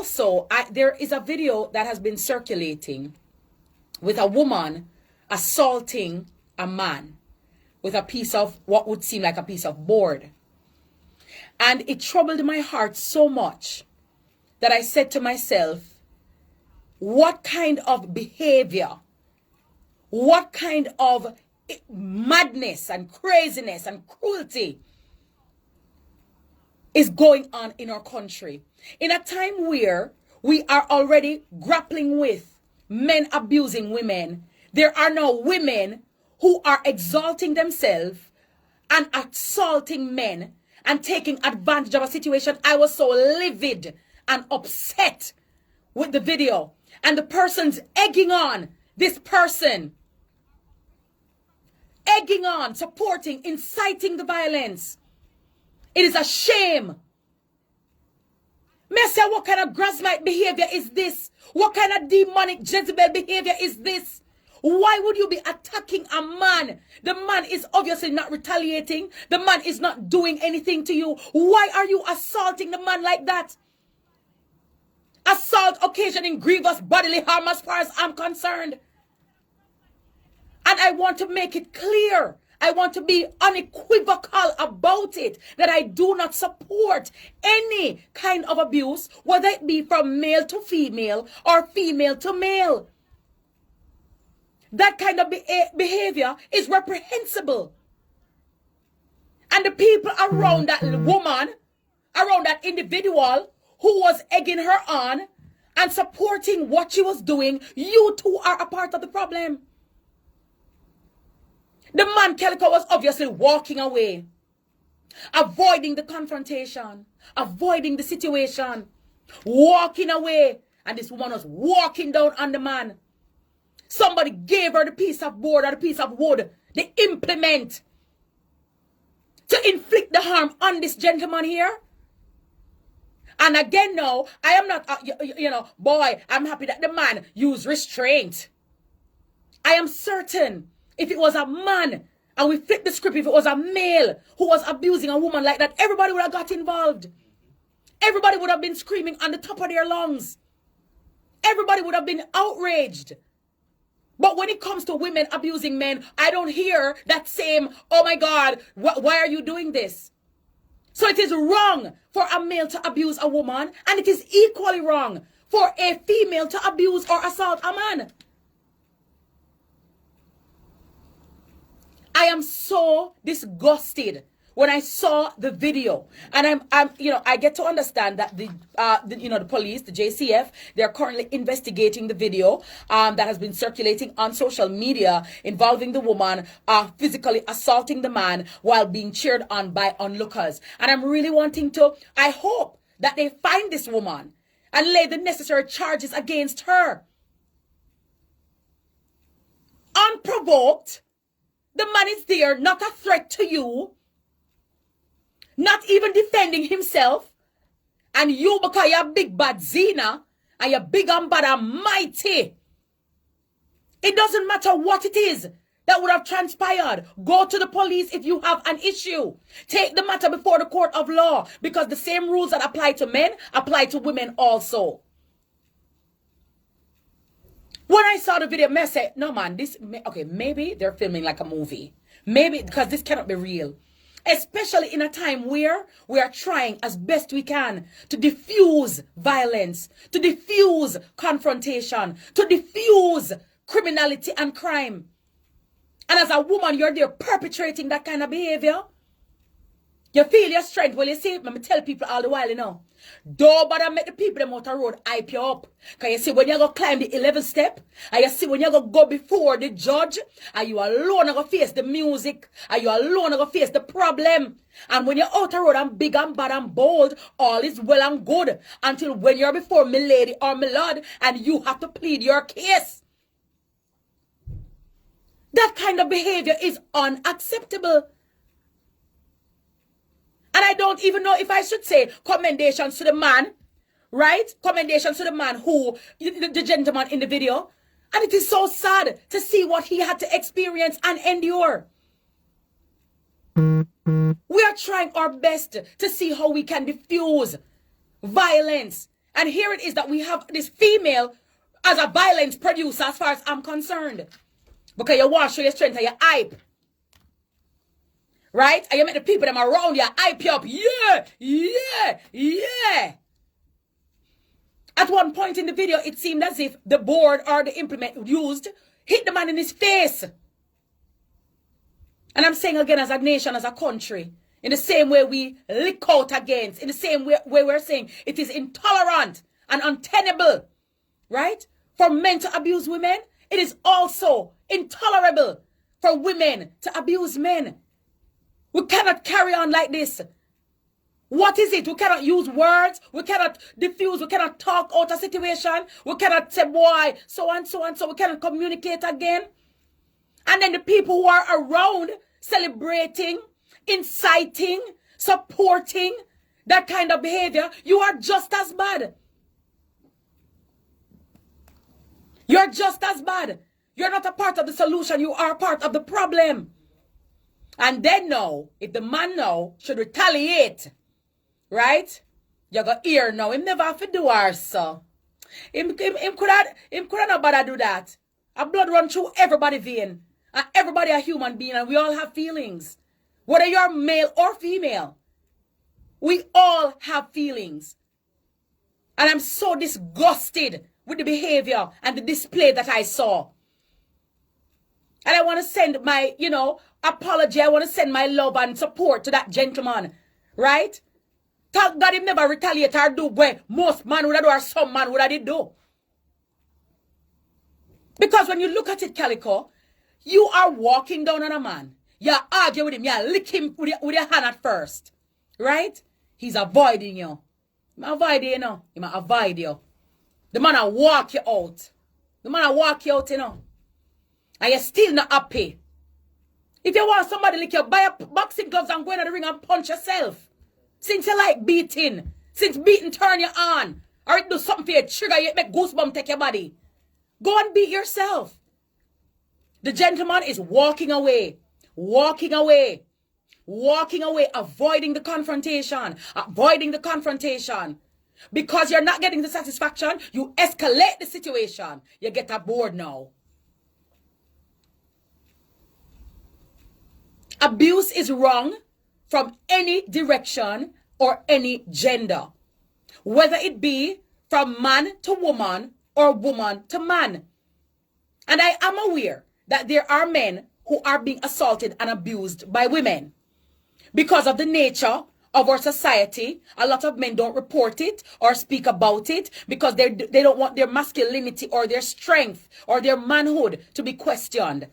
also, there is a video that has been circulating with a woman assaulting a man with a piece of what would seem like a piece of board. And it troubled my heart so much that I said to myself, what kind of behavior, what kind of madness and craziness and cruelty is going on in our country? In a time where we are already grappling with men abusing women, there are now women who are exalting themselves and assaulting men and taking advantage of a situation. I was so livid and upset with the video. And the person's egging on this person. Egging on, supporting, inciting the violence. It is a shame. Messia, what kind of Grasmite behavior is this? What kind of demonic Jezebel behavior is this? Why would you be attacking a man? The man is obviously not retaliating. The man is not doing anything to you. Why are you assaulting the man like that? Assault occasioning grievous bodily harm as far as I'm concerned. And I want to make it clear. I want to be unequivocal about it, that I do not support any kind of abuse, whether it be from male to female or female to male. That kind of behavior is reprehensible. And the people around that woman, around that individual who was egging her on and supporting what she was doing, you too are a part of the problem. The man Calico was obviously walking away, avoiding the confrontation, avoiding the situation, walking away. And this woman was walking down on the man. Somebody gave her the piece of board or the piece of wood, the implement, to inflict the harm on this gentleman here. And again, no, I am not, boy, I'm happy that the man used restraint. I am certain if it was a man, and we flip the script, if it was a male who was abusing a woman like that, everybody would have got involved. Everybody would have been screaming on the top of their lungs. Everybody would have been outraged. But when it comes to women abusing men, I don't hear that same, oh my God, why are you doing this? So it is wrong for a male to abuse a woman, and it is equally wrong for a female to abuse or assault a man. I am so disgusted when I saw the video, and I get to understand that the police, the JCF, they're currently investigating the video that has been circulating on social media involving the woman physically assaulting the man while being cheered on by onlookers. And I'm really I hope that they find this woman and lay the necessary charges against her. Unprovoked, the man is there, not a threat to you. Not even defending himself. And you, because you're big bad Zena, and you're big and bad and mighty. It doesn't matter what it is that would have transpired. Go to the police if you have an issue. Take the matter before the court of law, because the same rules that apply to men apply to women also. When I saw the video, I said, no man, maybe they're filming like a movie. Maybe, because this cannot be real. Especially in a time where we are trying as best we can to diffuse violence, to diffuse confrontation, to diffuse criminality and crime. And as a woman, you're there perpetrating that kind of behavior. You feel your strength. Well, you see, let me tell people all the while, don't bother make the people them out the road hype you up. Because you see, when you go climb the 11th step, and you see, when you go before the judge, and you alone are going to face the music, and you alone are going to face the problem. And when you're out the road and big and bad and bold, all is well and good. Until when you're before my lady or my lord, and you have to plead your case. That kind of behavior is unacceptable. And I don't even know if I should say commendations to the man, right? Commendations to the man who, the gentleman in the video. And it is so sad to see what he had to experience and endure. We are trying our best to see how we can diffuse violence And here it is that we have this female as a violence producer as far as I'm concerned. Because you want to show your strength and your hype. Right? And you make the people them around you hype you up. Yeah, yeah, yeah. At one point in the video, it seemed as if the board or the implement used hit the man in his face. And I'm saying again, as a nation, as a country, in the same way we lick out against, in the same way we're saying it is intolerant and untenable, right? For men to abuse women, it is also intolerable for women to abuse men. We cannot carry on like this. What is it? We cannot use words. We cannot diffuse. We cannot talk out a situation. We cannot say, boy, so and so and so. We cannot communicate again. And then the people who are around celebrating, inciting, supporting that kind of behavior, you are just as bad. You're just as bad. You're not a part of the solution. You are part of the problem. And then now, if the man now should retaliate, right? You got ear now. Him never have to do her, so. Him could not bother do that. A blood run through everybody vein. And everybody a human being, and we all have feelings. Whether you're male or female. We all have feelings. And I'm so disgusted with the behavior and the display that I saw. And I want to send my, apology. I want to send my love and support to that gentleman. Right? Thank God him never retaliate or do where most man would have do or some man would have do. Because when you look at it, Calico, you are walking down on a man. You argue with him. You lick him with your hand at first. Right? He's avoiding you. He might avoid you, He might avoid you. The man will walk you out. The man will walk you out, And you're still not happy. If you want somebody to lick you, buy a boxing gloves and go in the ring and punch yourself. Since you like beating. Since beating turn you on. Or it do something for you, trigger you, make goosebumps take your body. Go and beat yourself. The gentleman is walking away. Walking away. Walking away. Avoiding the confrontation. Avoiding the confrontation. Because you're not getting the satisfaction, you escalate the situation. You get aboard now. Abuse is wrong from any direction or any gender. Whether it be from man to woman or woman to man. And I am aware that there are men who are being assaulted and abused by women. Because of the nature of our society, a lot of men don't report it or speak about it because they don't want their masculinity or their strength or their manhood to be questioned.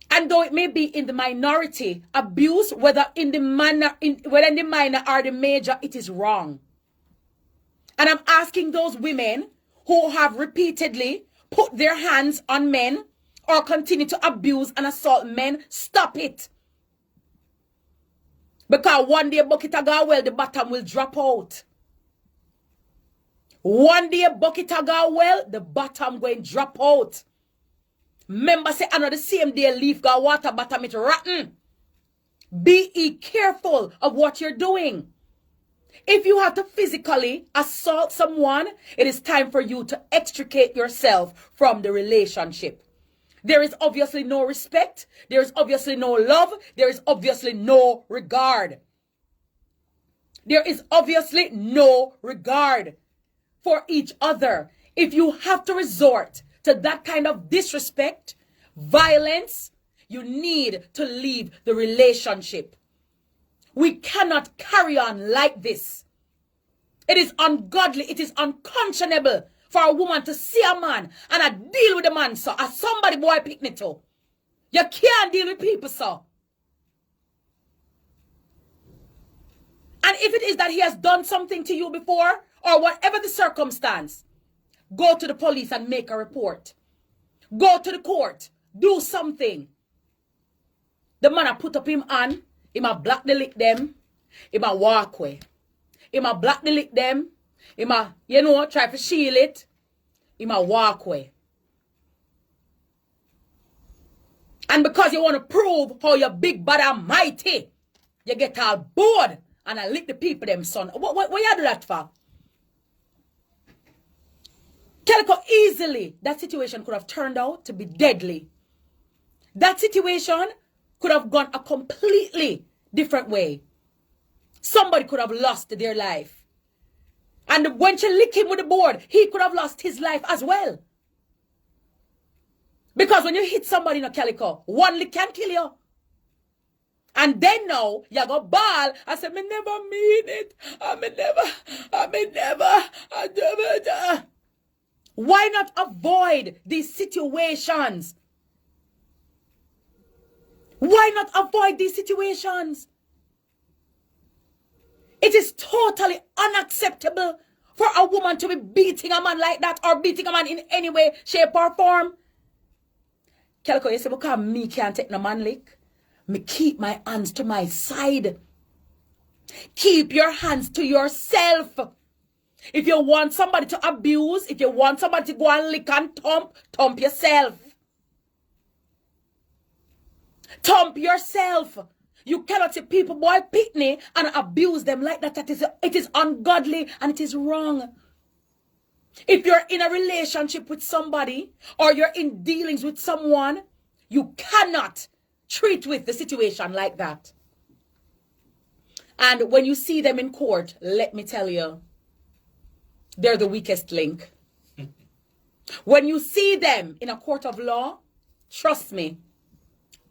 And though it may be in the minority, abuse, whether in the minor or the major, it is wrong. And I'm asking those women who have repeatedly put their hands on men or continue to abuse and assault men, stop it. Because one day bucket a go well, the bottom will drop out. One day bucket a go well, the bottom going drop out. Remember say another same day leaf go water bottom it rotten. Be careful of what you're doing. If you have to physically assault someone, it is time for you to extricate yourself from the relationship. There is obviously no respect. There is obviously no love. There is obviously no regard. There is obviously no regard for each other. If you have to resort to that kind of disrespect, violence, you need to leave the relationship. We cannot carry on like this. It is ungodly. It is unconscionable for a woman to see a man and a deal with a man, so as somebody boy picnic to. You can't deal with people, so. And if it is that he has done something to you before, or whatever the circumstance, go to the police and make a report. Go to the court. Do something. The man a put up him on. He ma black the lick them. He ma walk away. He ma black the lick them. He ma, try to shield it. He ma walk away. And because you want to prove how you're big, bad, and mighty, you get all bored and I lick the people them, son. What you do that for? Calico, easily, that situation could have turned out to be deadly. That situation could have gone a completely different way. Somebody could have lost their life. And when she licked him with the board, he could have lost his life as well. Because when you hit somebody in a Calico, one lick can kill you. And then now, you go ball. I said, me never mean it. I never. Why not avoid these situations? Why not avoid these situations? It is totally unacceptable for a woman to be beating a man like that or beating a man in any way, shape, or form. Calico, you say, because me can't take no man lick. Me keep my hands to my side. Keep your hands to yourself. If you want somebody to abuse, if you want somebody to go and lick and thump yourself. Thump yourself. You cannot see people, boy, pitney and abuse them like that. It is ungodly and it is wrong. If you're in a relationship with somebody or you're in dealings with someone, you cannot treat with the situation like that. And when you see them in court, let me tell you, they're the weakest link. When you see them in a court of law, trust me,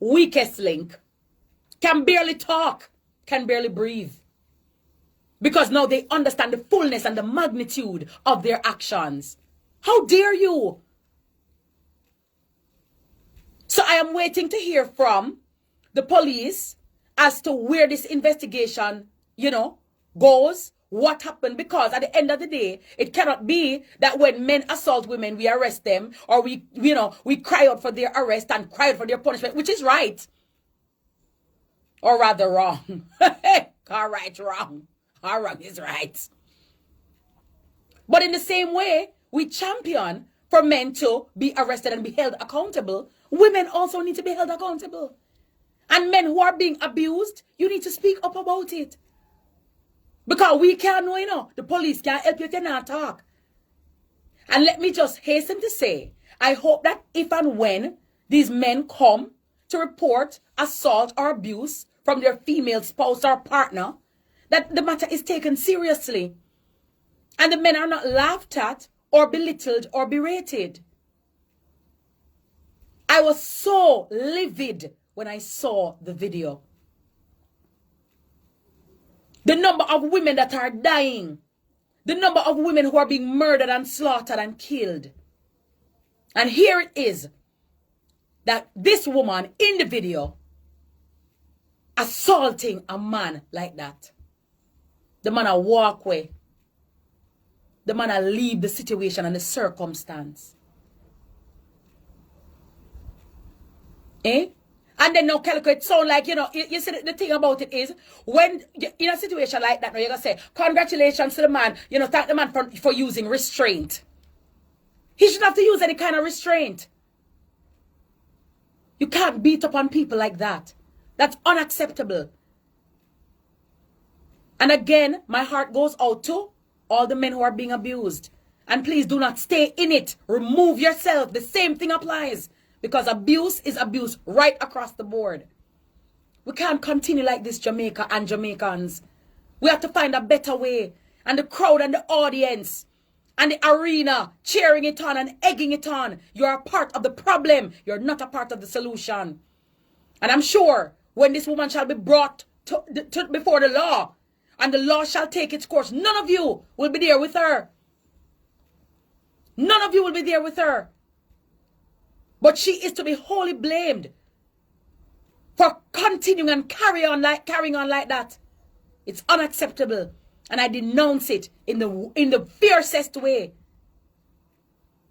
weakest link. Can barely talk, can barely breathe. Because now they understand the fullness and the magnitude of their actions. How dare you? So I am waiting to hear from the police as to where this investigation, goes, what happened. Because at the end of the day, it cannot be that when men assault women, we arrest them or we cry out for their arrest and cry out for their punishment, which is right. Or rather wrong. All right, wrong. Or wrong is right. But in the same way, we champion for men to be arrested and be held accountable. Women also need to be held accountable. And men who are being abused, you need to speak up about it. Because we can't know, the police can't help you if you not talk. And let me just hasten to say, I hope that if and when these men come to report assault or abuse from their female spouse or partner, that the matter is taken seriously. And the men are not laughed at or belittled or berated. I was so livid when I saw the video. The number of women that are dying. The number of women who are being murdered and slaughtered and killed. And here it is. That this woman in the video assaulting a man like that. The man a walk away. The man a leave the situation and the circumstance. Eh? And then now, Calico, it sound like, you see the thing about it is, when in a situation like that, now you're going to say, congratulations to the man, thank the man for using restraint. He shouldn't have to use any kind of restraint. You can't beat up on people like that. That's unacceptable. And again, my heart goes out to all the men who are being abused. And please do not stay in it. Remove yourself. The same thing applies. Because abuse is abuse right across the board. We can't continue like this, Jamaica and Jamaicans. We have to find a better way. And the crowd and the audience and the arena cheering it on and egging it on. You're a part of the problem. You're not a part of the solution. And I'm sure when this woman shall be brought before the law and the law shall take its course, none of you will be there with her. None of you will be there with her. But she is to be wholly blamed for continuing and carrying on like that. It's unacceptable. And I denounce it in the fiercest way.